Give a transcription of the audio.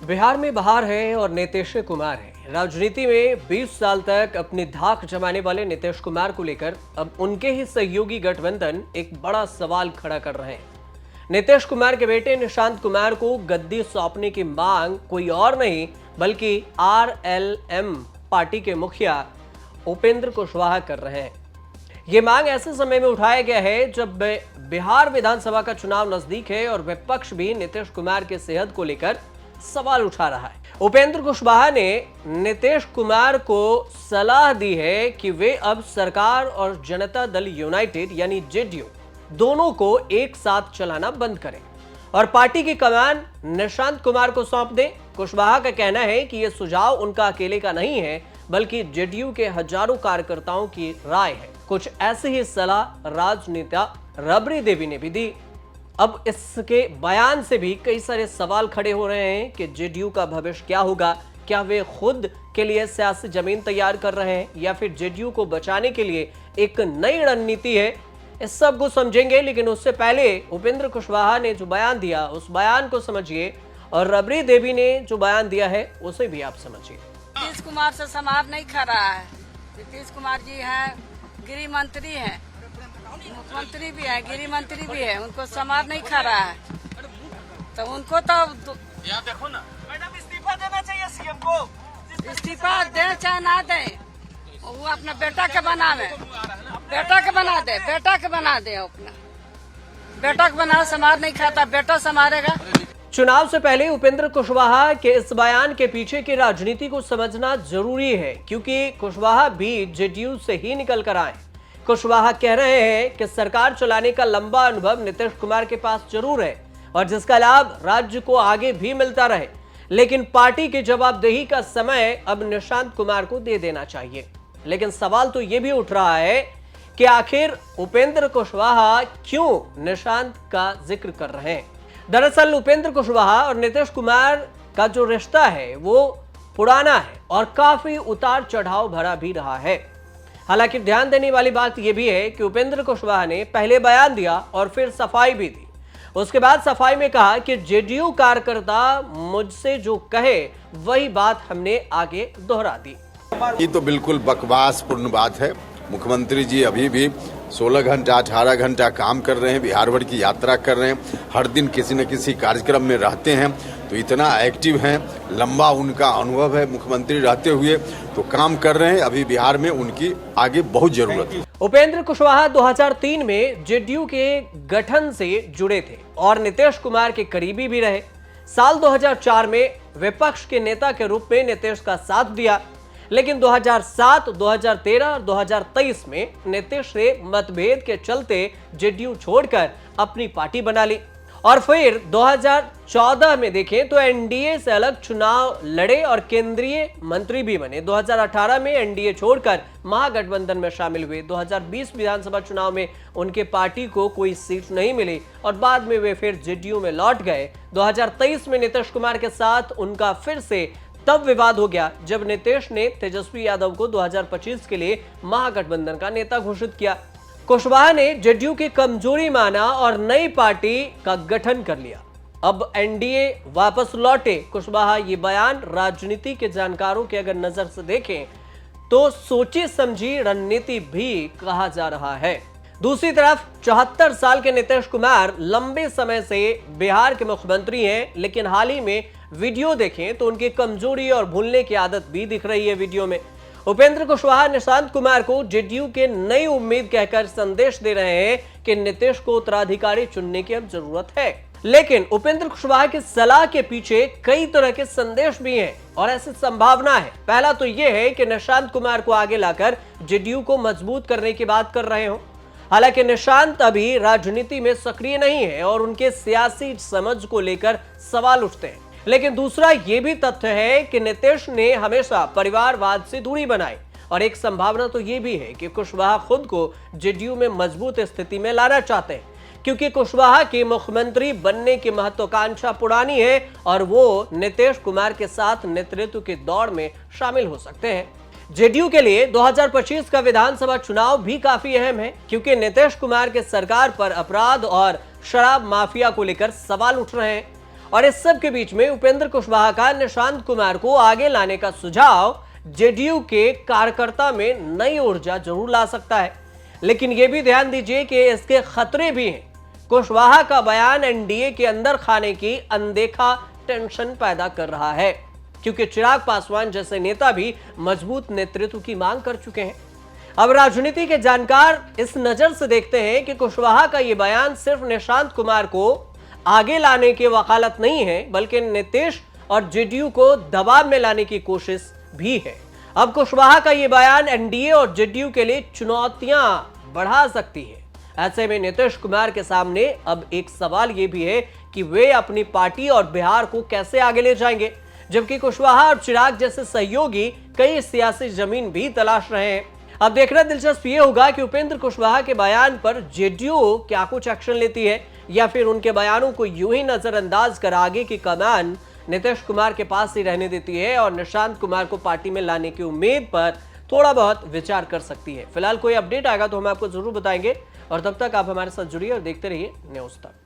बिहार में बहार है और नीतीश कुमार है। राजनीति में 20 साल तक अपनी धाक जमाने वाले नीतीश कुमार को लेकर अब उनके ही सहयोगी गठबंधन एक बड़ा सवाल खड़ा कर रहे हैं। नीतीश कुमार के बेटे निशांत कुमार को गद्दी सौंपने की मांग कोई और नहीं बल्कि आरएलएम पार्टी के मुखिया उपेंद्र कुशवाहा कर रहे हैं। ये मांग ऐसे समय में उठाया गया है जब बिहार विधानसभा का चुनाव नजदीक है और विपक्ष भी नीतीश कुमार के सेहत को लेकर सवाल उठा रहा है। उपेंद्र कुशवाहा ने नीतीश कुमार को सलाह दी है कि वे अब सरकार और जनता दल यूनाइटेड यानी जेडीयू दोनों को एक साथ चलाना बंद करें और पार्टी की कमान निशांत कुमार को सौंप दें। कुशवाहा का कहना है कि यह सुझाव उनका अकेले का नहीं है बल्कि जेडीयू के हजारों कार्यकर्ताओं की राय है। कुछ ऐसी ही सलाह राजनेता रबड़ी देवी ने भी दी। अब इसके बयान से भी कई सारे सवाल खड़े हो रहे हैं कि जेडीयू का भविष्य क्या होगा। क्या वे खुद के लिए सियासी जमीन तैयार कर रहे हैं या फिर जेडीयू को बचाने के लिए एक नई रणनीति है, इस सब को समझेंगे। लेकिन उससे पहले उपेंद्र कुशवाहा ने जो बयान दिया उस बयान को समझिए और रबड़ी देवी ने जो बयान दिया है उसे भी आप समझिए। नीतीश कुमार से समाज नहीं खा रहा है। नीतीश कुमार जी हैं, गृह मंत्री हैं, मुख्यमंत्री भी है, गृह मंत्री भी है, उनको समाज नहीं खा रहा है तो उनको तो यहाँ देखो ना मैडम, इस्तीफा देना चाहिए सीएम को। इस्तीफा दे चाहे ना दे, वो अपना बेटा के बनावे, बेटा के बना दे, बेटा के बना दे, अपना बेटा के बना। समाज नहीं खाता, बेटा संभालेगा। चुनाव से पहले उपेंद्र कुशवाहा के इस बयान के पीछे की राजनीति को समझना जरूरी है क्योंकि कुशवाहा भी जेडीयू से ही निकल कर आए। कुशवाहा कह रहे हैं कि सरकार चलाने का लंबा अनुभव नीतीश कुमार के पास जरूर है और जिसका लाभ राज्य को आगे भी मिलता रहे, लेकिन पार्टी की जवाबदेही का समय अब निशांत कुमार को दे देना चाहिए। लेकिन सवाल तो यह भी उठ रहा है कि आखिर उपेंद्र कुशवाहा क्यों निशांत का जिक्र कर रहे हैं। दरअसल उपेंद्र कुशवाहा और नीतीश कुमार का जो रिश्ता है वो पुराना है और काफी उतार चढ़ाव भरा भी रहा है। हालांकि ध्यान देने वाली बात यह भी है कि उपेंद्र कुशवाहा ने पहले बयान दिया और फिर सफाई भी दी। उसके बाद सफाई में कहा कि जेडीयू कार्यकर्ता मुझसे जो कहे वही बात हमने आगे दोहरा दी। ये तो बिल्कुल बकवासपूर्ण बात है। मुख्यमंत्री जी अभी भी 16 घंटा 18 घंटा काम कर रहे हैं, बिहार भर की यात्रा कर रहे हैं, हर दिन किसी न किसी कार्यक्रम में रहते हैं, तो इतना एक्टिव हैं, लंबा उनका अनुभव है मुख्यमंत्री रहते हुए, तो काम कर रहे हैं। अभी बिहार में उनकी आगे बहुत जरूरत है। उपेंद्र कुशवाहा 2003 में जेडीयू के गठन से जुड़े थे और नीतीश कुमार के करीबी भी रहे। साल 2004 में विपक्ष के नेता के रूप में नीतीश का साथ दिया, लेकिन 2007, 2013 और 2023 में नीतीश से मतभेद के चलते जेडीयू छोड़कर अपनी पार्टी बना ली और फिर 2014 में देखें तो एनडीए से अलग चुनाव लड़े और केंद्रीय मंत्री भी बने। 2018 में एनडीए छोड़कर महागठबंधन में शामिल हुए। 2020 विधानसभा चुनाव में उनके पार्टी को कोई सीट नहीं मिली और बाद में वे फिर जेडीयू में लौट गए। 2023 में नीतीश कुमार के साथ उनका फिर से तब विवाद हो गया जब नीतीश ने तेजस्वी यादव को 2025 के लिए महागठबंधन का नेता घोषित किया। कुशवाहा ने जेडीयू की कमजोरी माना और नई पार्टी का गठन कर लिया। अब एनडीए वापस लौटे। कुशवाहा ये बयान राजनीति के जानकारों के अगर नजर से देखें तो सोची समझी रणनीति भी कहा जा रहा है। दूसरी तरफ 74 साल के नीतीश कुमार लंबे समय से बिहार के मुख्यमंत्री हैं, लेकिन हाल ही में वीडियो देखें तो उनकी कमजोरी और भूलने की आदत भी दिख रही है वीडियो में। उपेंद्र कुशवाहा निशांत कुमार को जेडीयू के नई उम्मीद कहकर संदेश दे रहे हैं कि नीतीश को उत्तराधिकारी चुनने की अब जरूरत है। लेकिन उपेंद्र कुशवाहा की सलाह के पीछे कई तरह के संदेश भी हैं और ऐसी संभावना है। पहला तो यह है कि निशांत कुमार को आगे लाकर जेडीयू को मजबूत करने की बात कर रहे हो। हालांकि निशांत अभी राजनीति में सक्रिय नहीं है और उनके सियासी समझ को लेकर सवाल उठते हैं। लेकिन दूसरा यह भी तथ्य है कि नीतीश ने हमेशा परिवारवाद से दूरी बनाई और एक संभावना तो यह भी है कि कुशवाहा खुद को जेडीयू में मजबूत स्थिति में लाना चाहते हैं क्योंकि कुशवाहा की मुख्यमंत्री बनने की महत्वाकांक्षा पुरानी है और वो नीतीश कुमार के साथ नेतृत्व की दौड़ में शामिल हो सकते हैं। जेडीयू के लिए 2025 का विधानसभा चुनाव भी काफी अहम है क्योंकि नीतीश कुमार के सरकार पर अपराध और शराब माफिया को लेकर सवाल उठ रहे हैं और इस सब के बीच में उपेंद्र कुशवाहा का निशांत कुमार को आगे लाने का सुझाव जेडीयू के कार्यकर्ता में नई ऊर्जा जरूर ला सकता है, लेकिन यह भी ध्यान दीजिए कि इसके खतरे भी हैं। कुशवाहा का बयान एनडीए के अंदर खाने की अनदेखा टेंशन पैदा कर रहा है, क्योंकि चिराग पासवान जैसे नेता भी मजबूत नेतृत्व की मांग कर चुके हैं। अब राजनीति के जानकार इस नजर से देखते हैं कि कुशवाहा का यह बयान सिर्फ निशांत कुमार को आगे लाने की वकालत नहीं है, बल्कि नीतीश और जेडीयू को दबाव में लाने की कोशिश भी है। अब कुशवाहा का यह बयान एनडीए और जेडीयू के लिए चुनौतियां बढ़ा सकती है। ऐसे में नीतीश कुमार के सामने अब एक सवाल यह भी है कि वे अपनी पार्टी और बिहार को कैसे आगे ले जाएंगे, जबकि कुशवाहा और चिराग जैसे सहयोगी कई सियासी जमीन भी तलाश रहे हैं। अब देखना दिलचस्प ये होगा कि उपेंद्र कुशवाहा के बयान पर जेडीयू क्या कुछ एक्शन लेती है, या फिर उनके बयानों को यूं ही नजरअंदाज कर आगे की कमान नीतीश कुमार के पास ही रहने देती है और निशांत कुमार को पार्टी में लाने की उम्मीद पर थोड़ा बहुत विचार कर सकती है। फिलहाल कोई अपडेट आएगा तो हम आपको जरूर बताएंगे, और तब तक आप हमारे साथ जुड़िए और देखते रहिए न्यूज़ तक।